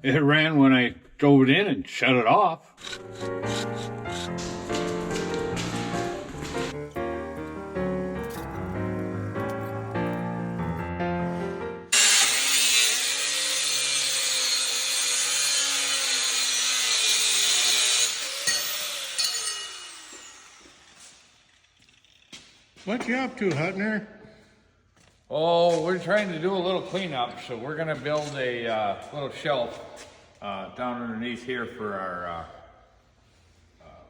It ran when I drove it in and shut it off. What you up to, Hutner? Oh, we're trying to do a little cleanup, so we're gonna build a little shelf down underneath here for our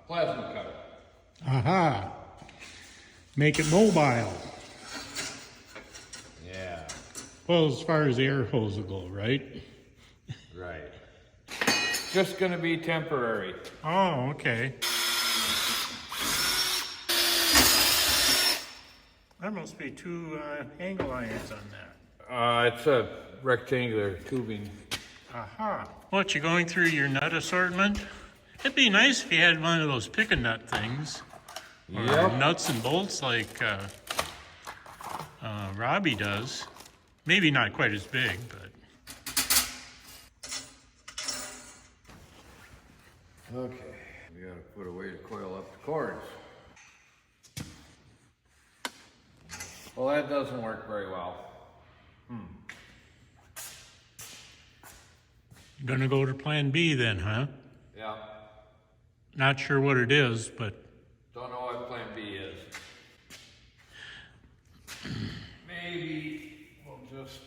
plasma cutter. Aha. Make it mobile. Yeah, Well, as far as the air hose will go, right? right. Just gonna be temporary. Oh, okay. There must be two angle irons on that. It's a rectangular tubing. Aha. What, you going through your nut assortment? It'd be nice if you had one of those pick-a-nut things. Or Yep. nuts and bolts like Robbie does. Maybe not quite as big, but... Okay, we gotta put a way to coil up the cords. Well, that doesn't work very well. Gonna go to Plan B then, huh? Yeah, Not sure what it is, but don't know what Plan B is. Maybe we'll just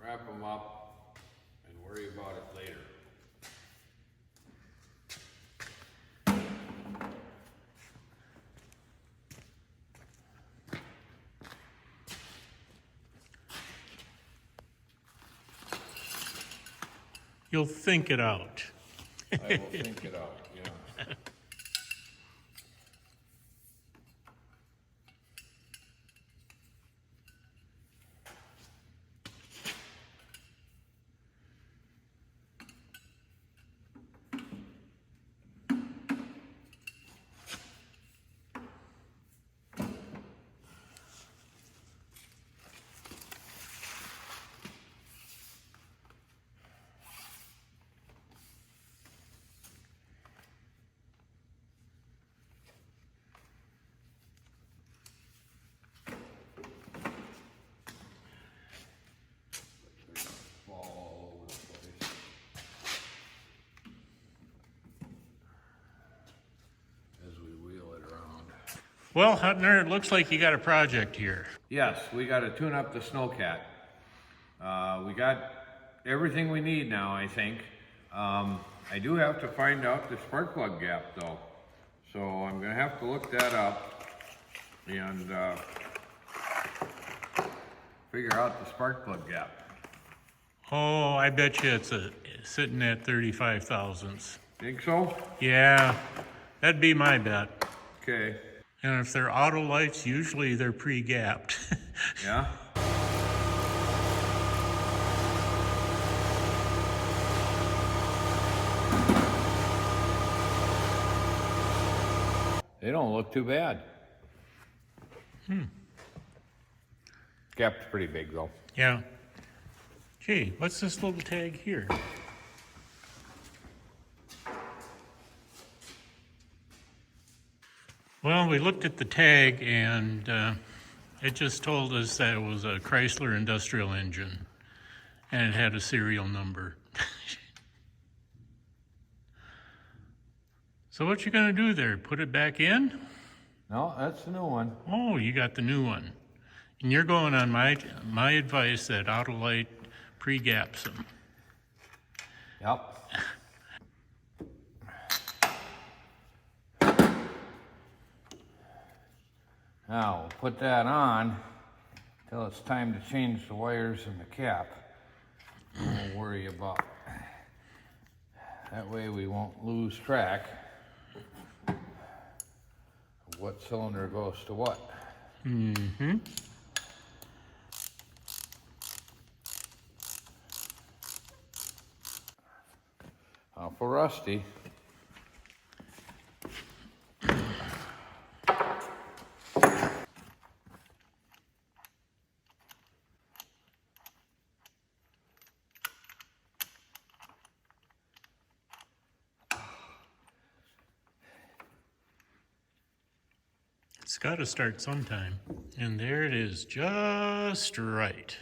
wrap them up and worry about it later. you'll think it out. I will think it out, yeah. Fall all over the place. As we wheel it around. Well, Hutner, it looks like you got a project here. Yes, we got to tune up the Snowcat. We got everything we need now, I think. I do have to find out the spark plug gap though. So I'm gonna have to look that up and figure out the spark plug gap. Oh, I bet you it's sitting at 35 thousandths. Think so? Yeah, that'd be my bet. Okay, And if they're auto lights, usually they're pre-gapped. yeah. They don't look too bad. Gap's pretty big though. Yeah. Gee, what's this little tag here? Well, we looked at the tag and it just told us that it was a Chrysler industrial engine and it had a serial number. So what you gonna do there? Put it back in? No, that's the new one. Oh, you got the new one. And you're going on my advice that Autolite pre-gaps them. Yep. Now, we'll put that on till it's time to change the wires in the cap. We'll worry about that way we won't lose track of what cylinder goes to what. Mm-hmm. For Rusty. It's got to start sometime. And there it is, just right.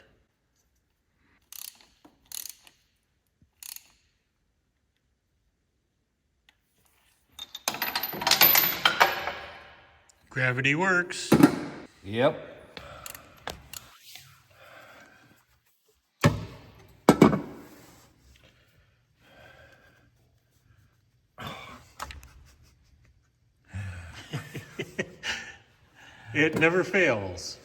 Gravity works. Yep. It never fails.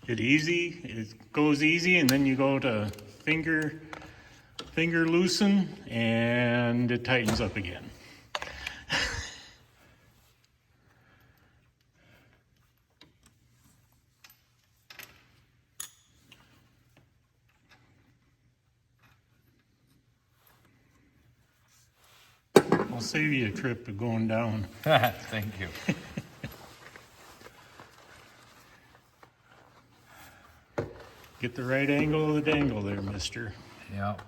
It goes easy, and then you go to finger loosen, and it tightens up again. I'll save you a trip of going down. Thank you. Get the right angle of the dangle there, mister. Yep.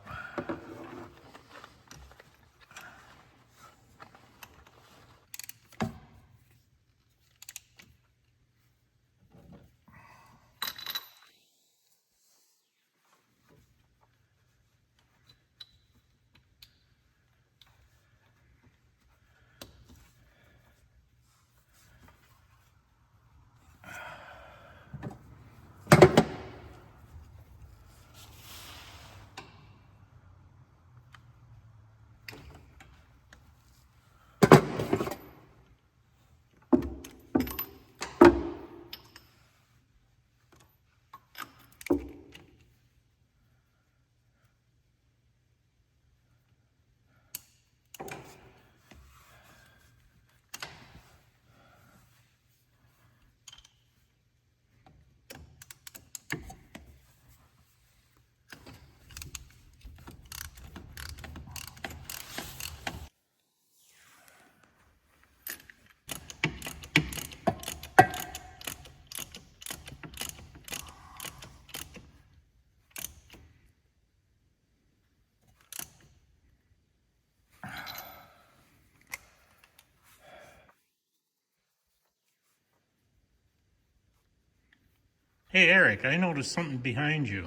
Hey, Eric, I noticed something behind you.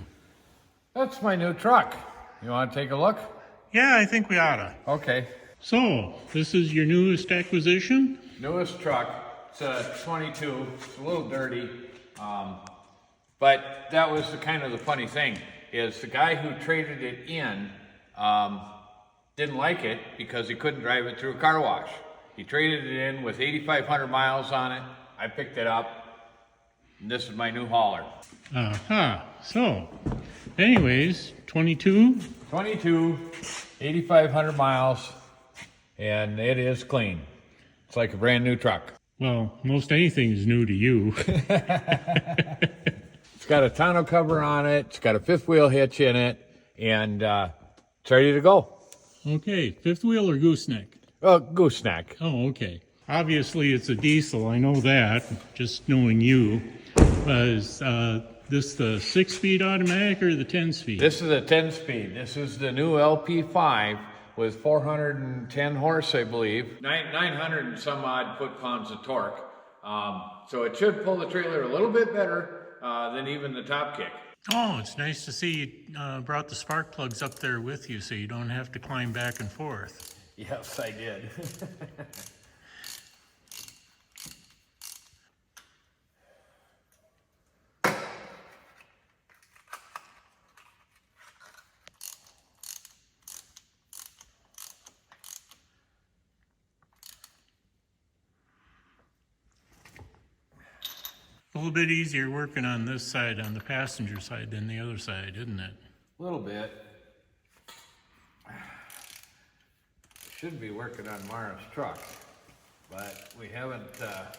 That's my new truck. You want to take a look? Yeah, I think we oughta. Okay. So, this is your newest acquisition? Newest truck. It's a 22. It's a little dirty. But that was the kind of the funny thing is the guy who traded it in didn't like it because he couldn't drive it through a car wash. He traded it in with 8,500 miles on it. I picked it up. And this is my new hauler. Aha. So, anyways, 22? 22, 8,500 miles, and it is clean. It's like a brand new truck. Well, most anything is new to you. It's got a tonneau cover on it. It's got a fifth wheel hitch in it, and it's ready to go. Okay, fifth wheel or gooseneck? Gooseneck. Oh, okay. Obviously, it's a diesel. I know that, just knowing you. Is this the 6-speed automatic or the 10-speed? This is a 10-speed. This is the new LP5 with 410 horse, I believe. 900 and some odd foot-pounds of torque. So it should pull the trailer a little bit better than even the Top Kick. Oh, it's nice to see you brought the spark plugs up there with you so you don't have to climb back and forth. Yes, I did. A little bit easier working on this side, on the passenger side, than the other side, isn't it? A little bit. Should be working on Mara's truck, but we haven't got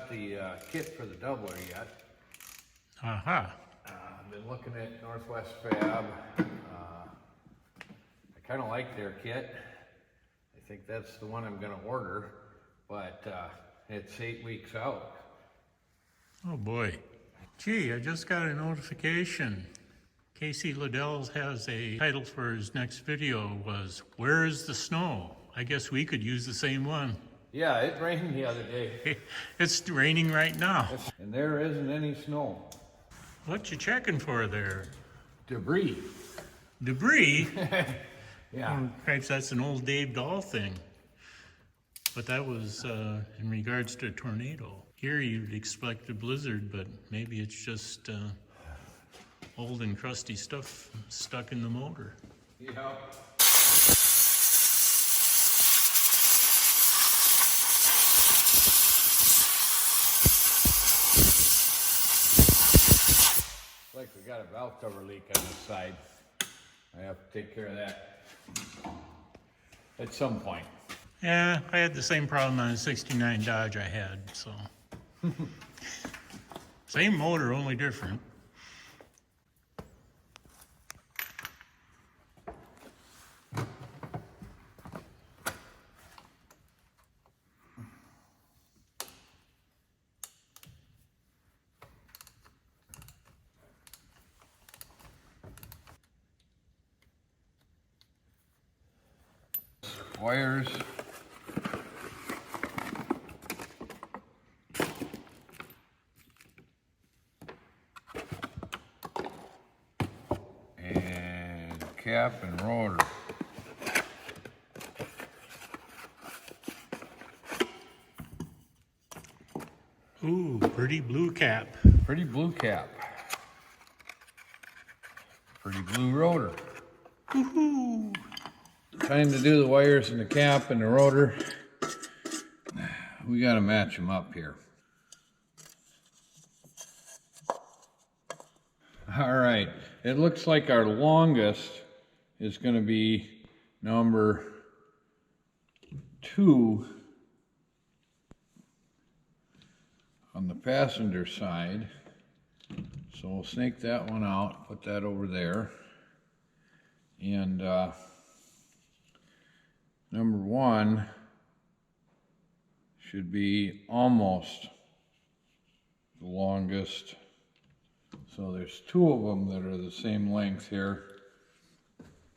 the kit for the doubler yet. Aha. I've been looking at Northwest Fab. I kind of like their kit. I think that's the one I'm going to order, but it's 8 weeks out. Oh boy. Gee, I just got a notification. Casey Liddell has a title for his next video was, "Where is the Snow?" I guess we could use the same one. Yeah, it rained the other day. It's raining right now. And there isn't any snow. What you checking for there? Debris. Debris? Yeah. Perhaps that's an old Dave Dahl thing. But that was in regards to a tornado. Here you'd expect a blizzard, but maybe it's just old and crusty stuff stuck in the motor. Yeah. Like we got a valve cover leak on this side. I have to take care of that at some point. Yeah, I had the same problem on a 69 Dodge I had, so. Same motor, only different. Wires. And cap and rotor. Ooh, pretty blue cap. Pretty blue cap. Pretty blue rotor. Woohoo! Time to do the wires and the cap and the rotor. We gotta match them up here. All right, it looks like our longest is gonna be number 2 on the passenger side. So we'll snake that one out, put that over there. And number 1 should be almost the longest. So there's 2 of them that are the same length here.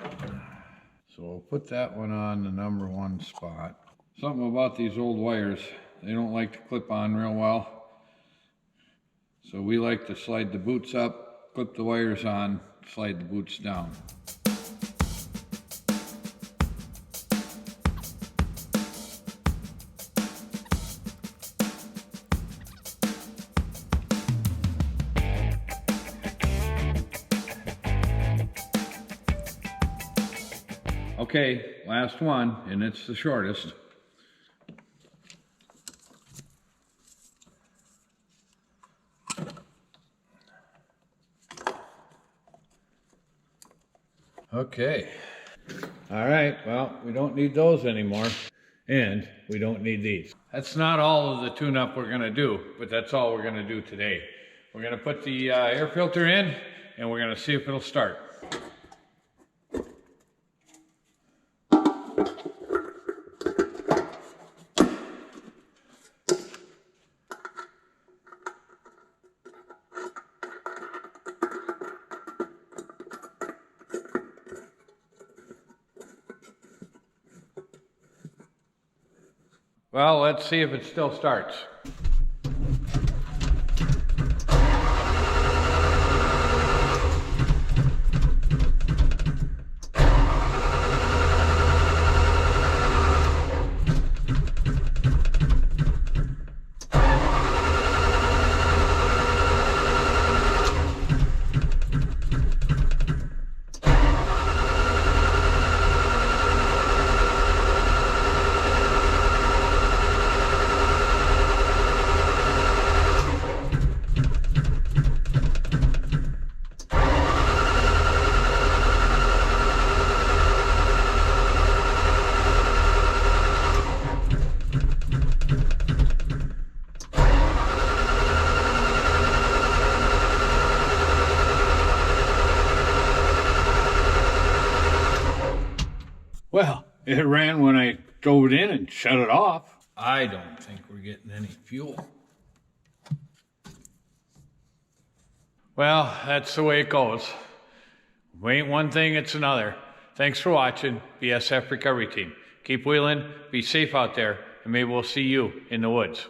So we'll put that one on the number 1 spot. Something about these old wires, they don't like to clip on real well. So we like to slide the boots up, clip the wires on, slide the boots down. Okay, last one, and it's the shortest. Okay. All right, well, we don't need those anymore, and we don't need these. That's not all of the tune-up we're gonna do, but that's all we're gonna do today. We're gonna put the air filter in, and we're gonna see if it'll start. Well, let's see if it still starts. Well, it ran when I drove it in and shut it off. I don't think we're getting any fuel. Well, that's the way it goes. We ain't one thing, it's another. Thanks for watching BSF Recovery Team. Keep wheeling, be safe out there, and maybe we'll see you in the woods.